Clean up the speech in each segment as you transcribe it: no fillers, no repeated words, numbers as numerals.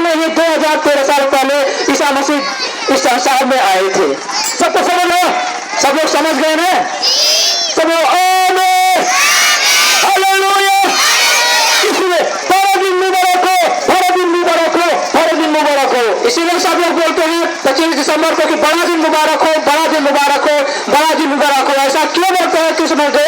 में ही 2013 साल पहले ईसा मसीह इस संसार में आए थे। सबको समझ लो, सब लोग समझ गए ना? सब लोग आमीन, हालेलुया। इसलिए बड़ा दिन मुबारक हो, बड़ा दिन मुबारक हो, बड़ा दिन मुबारक हो। इसीलिए सब लोग बोलते हैं 25 दिसंबर को कि बड़ा दिन मुबारक हो, बड़ा दिन मुबारक हो, बड़ा दिन मुबारक हो। ऐसा क्यों बोलते हैं क्रिसमस डे,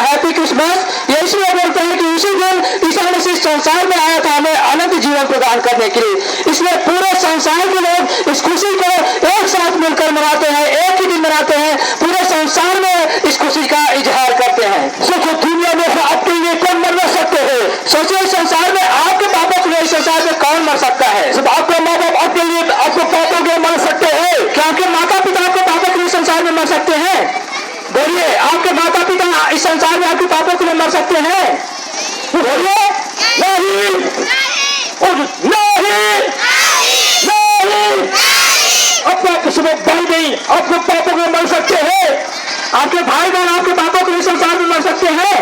हैप्पी क्रिसमस? ये इसलिए बोलते हैं कि उसी दिन ईसा मसीह संसार में आया था हमें अनंत जीवन प्रदान करने के लिए। इसलिए पूरे संसार के लोग इस खुशी को एक साथ मिलकर मनाते हैं, एक ही दिन मनाते हैं, पूरे संसार में इस खुशी का इजहार करते हैं। सोचो दुनिया में से आपके लिए कौन मर सकते हैं? सोचिए संसार में आपके पापों के लिए संसार में कौन मर सकता है? सिर्फ आपके माँ बाप आपके लिए आपको पापों के लिए मर सकते हैं। क्या आपके माता पिता आपके पापों के लिए संसार में मर सकते हैं? बोलिए, आपके माता पिता इस संसार में आपके पापों के लिए मर सकते हैं? बोलिए नहीं, नहीं। अपना किसी में भाई नहीं आपके पापों के लिए मर सकते हैं। आपके भाई बहन आपके पापों के लिए संसार में मर सकते हैं।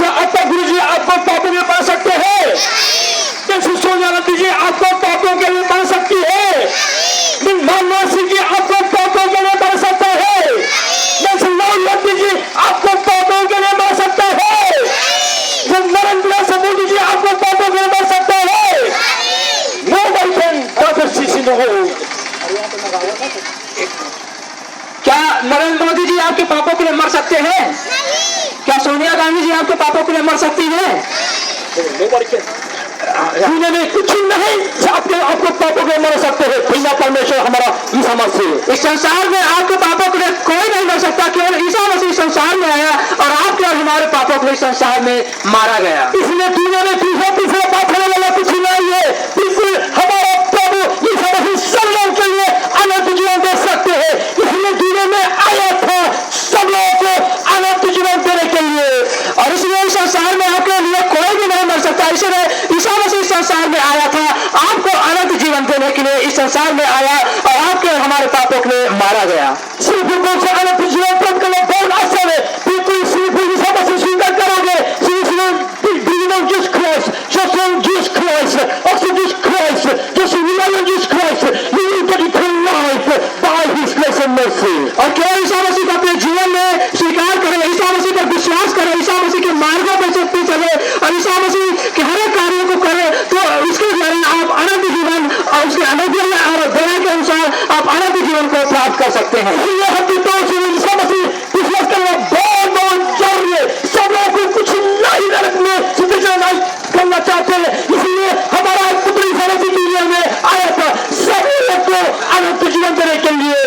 आपका गुरु जी आपको पापों में मर सकते हैं। सोनिया जी आपको पापों के लिए मर सकती है। मनमोहन सिंह जी आपको पापों के लिए मर सकता है। जी आपको पापों के लिए मर सकता है। नरेंद्र मोदी जी आपको पापों के लिए मर सकता है। नो हो क्या नरेंद्र मोदी जी आपके पापों के लिए मर सकते हैं? क्या सोनिया गांधी जी आपके पापों के लिए मर सकती है? दुनिया में कुछ नहीं आपको पापों के लिए मर सकते हैं। बिना परमेश्वर हमारा ईसा मसीह। इस संसार में आपके पापों के लिए कोई नहीं मर सकता, केवल ईसा मसीह संसार में आया और आपके और हमारे पापों के लिए संसार में मारा गया। इसलिए दुनिया में तीसरा पाप होने वाला कुछ नहीं है। बिल्कुल हमारा प्रभु ईसा मसीह सब लोगों के लिए अनंत जीवन दे सकते हैं। इसलिए दुनिया में आया था सब लोगों को अनंत जीवन देने के लिए, और इसलिए इस संसार में आपके लिए कोई भी नहीं मर सकता। इसलिए ईसा मसीह संसार में आया था आपको अनंत जीवन देने के लिए, इस संसार में आया और आपके हमारे पापों के लिए मारा गया। सिर्फ अनंत जीवन प्राप्त करना बहुत आसान है। बिल्कुल सिर्फ ईसा मसीह स्वीकार करोगे, और क्या ईसा मसीह को अपने जीवन में स्वीकार करें, ईसा मसीह पर विश्वास करें, ईसा मसीह के मार्गों पर चले और ईसा मसीह के हर एक कार्यों को करें, तो उसके द्वारा आप अनंत जीवन और उसके अनुग्रह और दया के अनुसार आप अनंत जीवन को प्राप्त कर सकते हैं। ईसा मसीह विश्वास करना बहुत जरूरी है। सब लोगों को कुछ नहीं करना चाहते हैं, इसलिए हमारा पुत्र ईसा मसीह दुनिया में आया था सभी लोग को अनंत जीवन देने के लिए।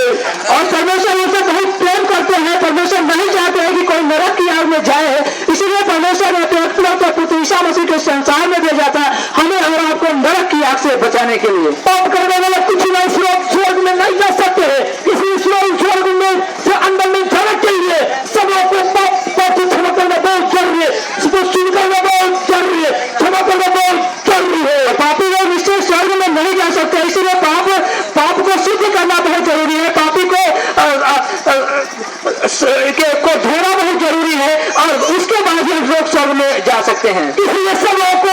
और परमेश्वर उनसे बहुत प्रेम करते हैं। परमेश्वर नहीं चाहते हैं कि कोई नरक की आग में जाए, इसीलिए परमेश्वर ने अपने पुत्र ईसा मसीह के संसार में भेजा था हमें और आपको नरक की आग से बचाने के लिए। पाप करने वाले कुछ नहीं स्वर्ग में नहीं जा सकते हैं, इसलिए स्वर्ग में अंदर में जाने के लिए सब लोग को पाप को क्षमा करना बहुत जरूरी है। शुरू करना बहुत जरूरी है, क्षमा करना बहुत जरूरी है। पापी लोग निश्चय स्वर्ग में नहीं जा सकते, इसीलिए पाप को सिद्ध करना बहुत जरूरी है। पापी को धोना बहुत जरूरी है और उसके बाद ही लोग स्वर्ग में जा सकते हैं। इसलिए सब लोगों को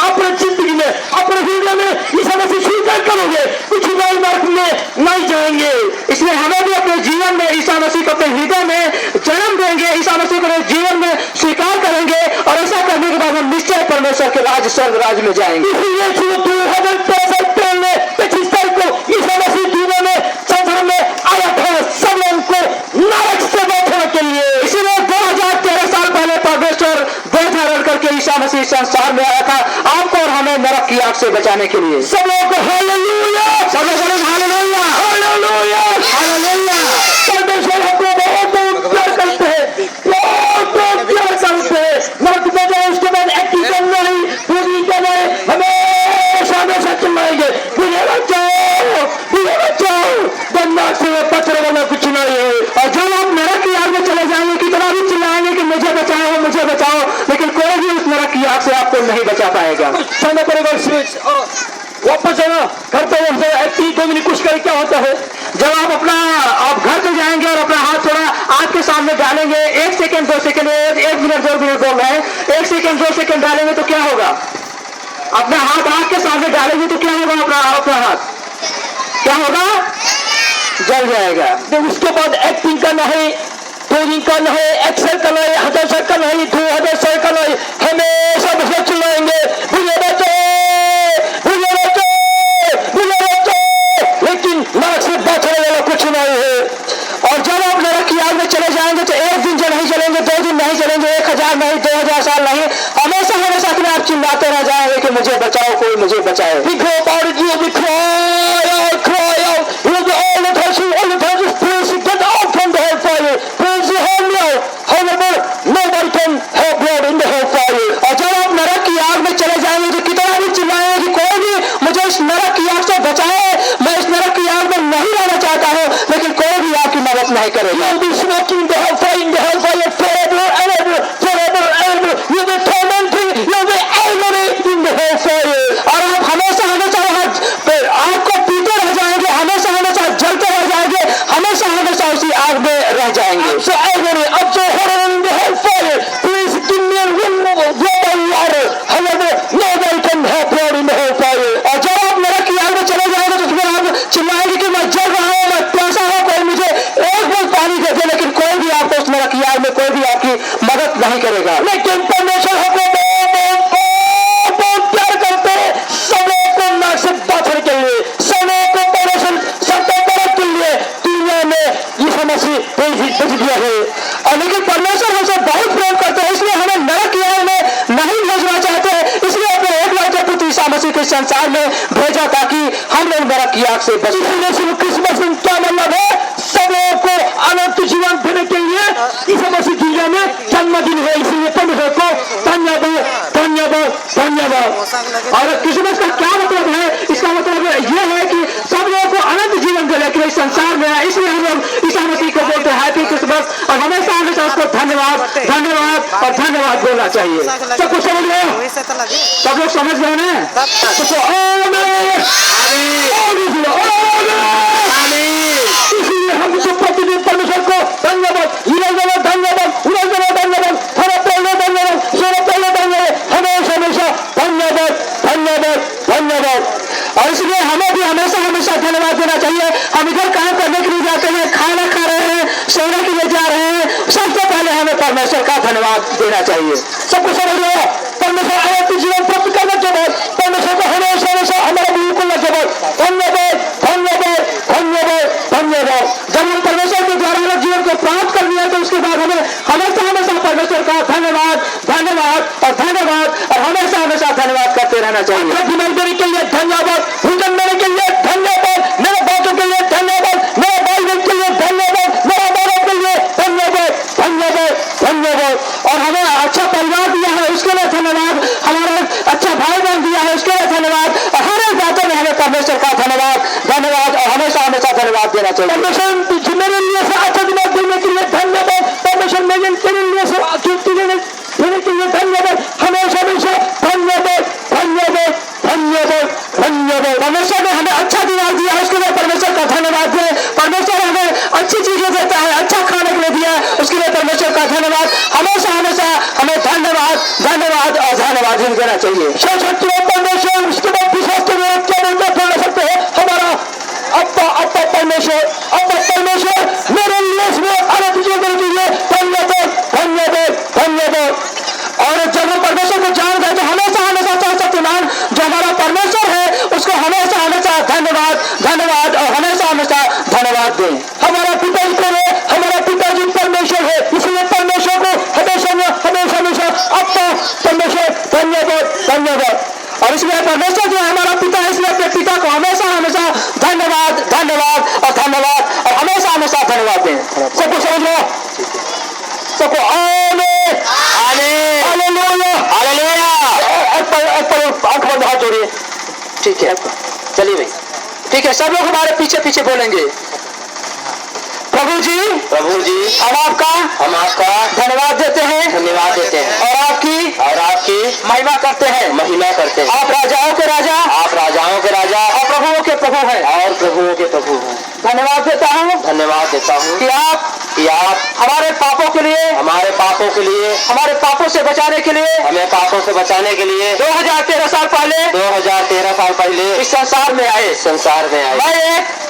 अपने जिंदगी में अपने हृदय में ईसा मसीह स्वीकार करोगे, कुछ नए नरक में नहीं जाएंगे। इसलिए हमें भी अपने जीवन में ईसा मसीह को अपने हृदय में जन्म देंगे, ईसा मसीह को अपने जीवन में स्वीकार करेंगे और ऐसा करने के बाद हम निश्चय परमेश्वर के राज्य स्वर्ग राज्य में जाएंगे। इसलिए 2063 में 25 तारीख को ईसा मसीह दुनिया में संसार में आया था सब लोगों को नरक से बचाने के लिए। इसीलिए 2013 साल पहले परमेश्वर देह धारण करके ईसा मसीह संसार में आया था आपको और हमें नरक की आग से बचाने के लिए। सब लोगों को हालेलुया, सब लोग हालेलुया, हालेलुया, हालेलुया। परमेश्वर हमको बहुत प्यार करते हैं, बहुत प्यार करते हैं। नरक में जाए उसके बाद एक्टिंग करना नहीं, पूरी करना है, हमेशा हमेशा चिल्लाएंगे मुझे बचाओ, बन्ना से बचने वाला कुछ नहीं है। और जब आप नरक की आग में चले जाएंगे कितना भी चिल्लाएंगे कि मुझे बचाओ, लेकिन कोई भी उस नरक की आग से आपको नहीं बचा पाएगा। जाना पड़ेगा वापस जाना घर पे 2 मिनट कुछ करें। क्या होता है जब आप घर पे जाएंगे और अपना हाथ थोड़ा आग के सामने डालेंगे, 1 सेकंड 2 सेकंड 1 मिनट 2 मिनट बोल रहे हैं, 1 सेकंड 2 सेकंड डालेंगे तो क्या होगा? अपना हाथ आग के सामने डालेंगे तो क्या होगा? अपना हाथ क्या होगा? जल जाएगा। तो उसके बाद 1 दिन का नहीं, 2 दिन का नहीं, 1 साल का नहीं, 1000 साल का नहीं, 2000 साल का नहीं, हमेशा बस चिल्लाएंगे बुझे बच्चे, बुझे बच्चे, बुझे बच्चे, लेकिन नाक से बात वाला कुछ नहीं है। और जब आप नरक की आग में चले जाएंगे तो 1 दिन जो नहीं चलेंगे, 2 दिन नहीं चलेंगे, 1000 नहीं, 2000 साल नहीं, हमेशा हमेशा अपने आप चिल्लाते रह जाएंगे कि मुझे बचाओ, कोई मुझे बचाए। We go about it, you'll be cry out, you'll be all the time, please get out from the hellfire, please help me out. However, nobody can help you in the hellfire. और जब आप नरक की आग में चले जाएंगे तो कितना भी चिल्लाएंगे कि कोई भी मुझे इस नरक की आग से बचाए, मैं इस नरक की आग में नहीं रहना चाहता हूँ, लेकिन कोई भी आपकी मदद नहीं करेगा। You'll be smoking the hellfire forever and ever, forever and ever. You'll be tormenting, you'll be agony in the hellfire. और आप हमेशा हमेशा आग को पीते रह जाएंगे, हमेशा हमेशा जलते रह जाएंगे, हमेशा हमेशा उसी आग में रह जाएंगे। So agony, I'm so horrible in the hellfire. Please give me a global water. However, nobody can help you in the hellfire. और जब आप नरक की आग में चले जाएंगे तो फिर आप चिल्लाएंगे कि मैं जल रहा हूँ, मैं प्यासा हूँ, कोई मुझे एक बूंद पानी दे दे, लेकिन कोई भी आपको उस नरक की आग में कोई भी आपकी मदद नहीं करेगा। लेकिन परमेश्वर हमको बहुत प्यार करते हैं, समय को नाक से बांधने के लिए, समय को परमेश्वर सत्याग्रह के लिए दुनिया में यीशु मसीह भेज दिया है। और लेकिन परमेश्वर हमसे बहुत प्रेम करते हैं, इसलिए हमें नरक की आग में नहीं भेजना चाहते हैं, इसलिए अपने एक लड़के पुत्र ईसा मसीह के संसार में भेजा ताकि हम लोग नरक की आग से बच सकें। क्रिसमस में क्या मतलब है? समय को अनंत जीवन देने के लिए यीशु मसीह दुनिया में जन्मदिन है, इसलिए परमेश्वर को धन्यवाद, धन्यवाद, धन्यवाद। और क्रिसमस का क्या मतलब है? इसका मतलब यह है कि सब लोगों को अनंत जीवन देने के लिए संसार में है, इसलिए हम लोग ईसा मसीह को बोलते हैं हैप्पी क्रिसमस, और हमेशा हमेशा उसको धन्यवाद, धन्यवाद और धन्यवाद बोलना चाहिए। सब कुछ समझ गए? सब लोग समझ गए ना? इसलिए हम सब प्रतिदिन परमेश्वर को धन्यवाद, धन्यवाद, धन्यवाद, धन्यवाद, धन्यवाद, हमेशा हमेशा धन्यवाद, धन्यवाद, धन्यवाद। और इसलिए हमें भी हमेशा हमेशा धन्यवाद देना चाहिए। हम इधर काम करने के लिए जाते हैं, खाना खा रहे हैं, सोने के लिए जा रहे हैं, सबसे पहले हमें परमेश्वर का धन्यवाद देना चाहिए। सबको समझ लो, परमेश्वर अनंत जीवन प्राप्त करने के बाद परमेश्वर को हमेशा हमेशा हमारा बिल्कुल धन्यवाद, धन्यवाद, धन्यवाद, धन्यवाद, धन्यवाद। जब हम परमेश्वर के द्वारा हमारे जीवन को प्राप्त कर लिया तो उसके बाद हमें हमेशा हमेशा परमेश्वर का धन्यवाद, धन्यवाद और धन्यवाद और हमेशा हमेशा धन्यवाद करते रहना चाहिए। प्रतिनिधि के लिए धन्यवाद, भोजन देने के लिए धन्यवाद, मेरे बच्चों के लिए धन्यवाद, मेरे भाई बहन के लिए धन्यवाद, मेरे बाबा के लिए धन्यवाद, धन्यवाद, धन्यवाद। और हमें अच्छा परिवार दिया है उसके लिए धन्यवाद, हमारा अच्छा भाई बहन दिया है उसके लिए धन्यवाद, और हर एक बातों में हमें परमेश्वर का धन्यवाद, धन्यवाद और हमेशा हमेशा धन्यवाद देना चाहिए। परमेश्वर मेरे लिए से अच्छा दिमाग देने के लिए धन्यवाद, परमेश्वर मेरे लिए से कीर्ति देने के लिए धन्यवाद, हमेशा हमेशा धन्यवाद, धन्यवाद, धन्यवाद, धन्यवाद। परमेश्वर ने हमें अच्छा दिमाग दिया है उसके लिए परमेश्वर का धन्यवाद दें। परमेश्वर हमें अच्छी चीजें देता है, अच्छा खाने के लिए दिया है उसके लिए परमेश्वर का धन्यवाद, हमेशा हमेशा हमें धन्यवाद, धन्यवाद और धन्यवाद ही देना चाहिए। परमेश्वर उसके बाद विश्वास के लिए क्या बोल सकते हैं? हमारा अब्बा, अब्बा परमेश्वर, अब्बा परमेश्वर मेरे लिए अनंत जीवन के लिए धन्यवाद, धन्यवाद, धन्यवाद। और जब हम परमेश्वर को जान गए तो हमेशा हमेशा सर्वशक्तिमान जो हमारा परमेश्वर है उसको हमेशा हमेशा धन्यवाद, धन्यवाद और हमेशा हमेशा धन्यवाद दें। हमारा पिताजी कौन है? हमारा पिताजी परमेश्वर है, इसलिए परमेश्वर को हमेशा हमेशा हमेशा अब्बा परमेश्वर धन्यवाद, धन्यवाद। और इसलिए परमेश्वर जो हमारा पिता है इसलिए अपने पिता को हमेशा हमेशा धन्यवाद, धन्यवाद और धन्यवाद और हमेशा हमेशा धन्यवाद दें। सबको समझ लो, सबको आमीन, आमीन, हालेलुया, हालेलुया। आंख बंद, हाथ जोड़िए। ठीक है, चलिए भाई, ठीक है, सब लोग हमारे पीछे पीछे बोलेंगे। प्रभु जी, प्रभु जी, हम आपका धन्यवाद देते हैं, धन्यवाद देते हैं और आपकी महिमा करते हैं, महिमा करते हैं। आप राजाओं के राजा, आप राजाओं के राजा और प्रभुओं के प्रभु हैं, और प्रभुओं के प्रभु हैं। धन्यवाद देता हूँ धन्यवाद देता हूँ कि आप कि आप हमारे पापों के लिए हमारे हमारे पापों के लिए, हमारे पापों से बचाने के लिए हमें पापों से बचाने के लिए 2013 साल पहले 2013 साल पहले इस संसार में आए। संसार में आए।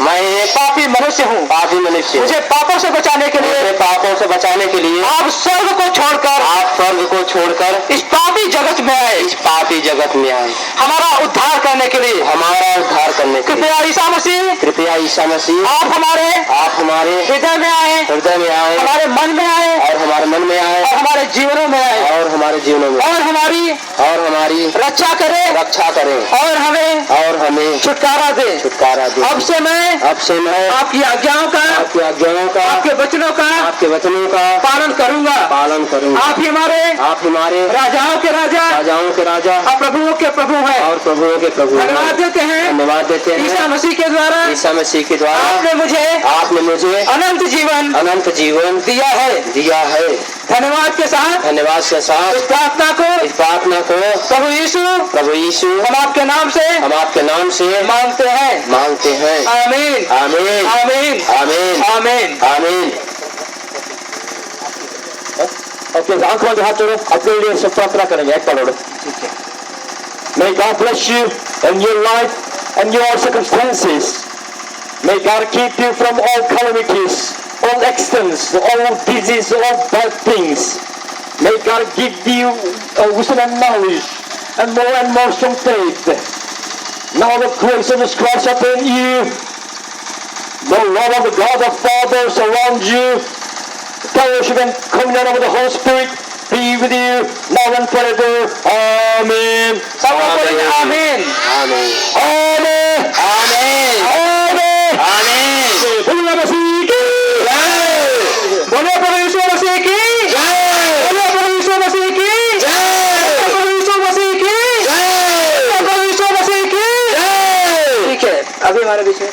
मैं एक पापी मनुष्य हूँ। पापी मनुष्य, मुझे पापों से बचाने के लिए मुझे पापों से बचाने के लिए आप स्वर्ग को छोड़कर आप स्वर्ग को छोड़कर इस पापी जगत में आए। इस पापी जगत में आए, हमारा उद्धार करने के लिए। हमारा उद्धार करने के लिए। कृपया ईसा मसीह, कृपया ईसा मसीह आप हमारे हृदय में आए, हृदय में आए, हमारे मन में आए, और हमारे मन में आए, और हमारे जीवनों में आए, और हमारे जीवनों में, और हमारी रक्षा करें, रक्षा करें, और हमें छुटकारा दे। अब से मैं आपकी आज्ञाओं का, आपके वचनों का पालन करूंगा। आप हमारे राजाओं के राजा और प्रभुओं के प्रभु हैं। और प्रभुओं के प्रभु हैं। धन्यवाद देते हैं ईसा मसीह के द्वारा आपने मुझे अनंत जीवन दिया है। धन्यवाद के साथ इस प्रार्थना को प्रभु यीशु हम आपके नाम से मांगते हैं। आमीन, आमीन, आमीन, आमीन, आमीन। आमीन। ओके, आंख बंद, हाथ जोड़ो, अपने लिए सब प्रार्थना करेंगे। एक पढ़ो। May God bless you in your life and your circumstances. May God keep you from all calamities, all accidents, all disease, all bad things. May God give you wisdom and knowledge and more strong faith. Now the grace of Christ upon you, the love of the God the Father surround you, fellowship and communion of the Holy Spirit be with you now and forever. Amen. Amen. आमीन, Amen. आमीन, Amen. आमीन। बोलो मसीह की जय। बोलो प्रभु यीशु मसीह की जय। बोलो प्रभु यीशु मसीह की जय। प्रभु यीशु मसीह की जय। प्रभु यीशु मसीह की जय। ठीक है, अभी हमारे बीच में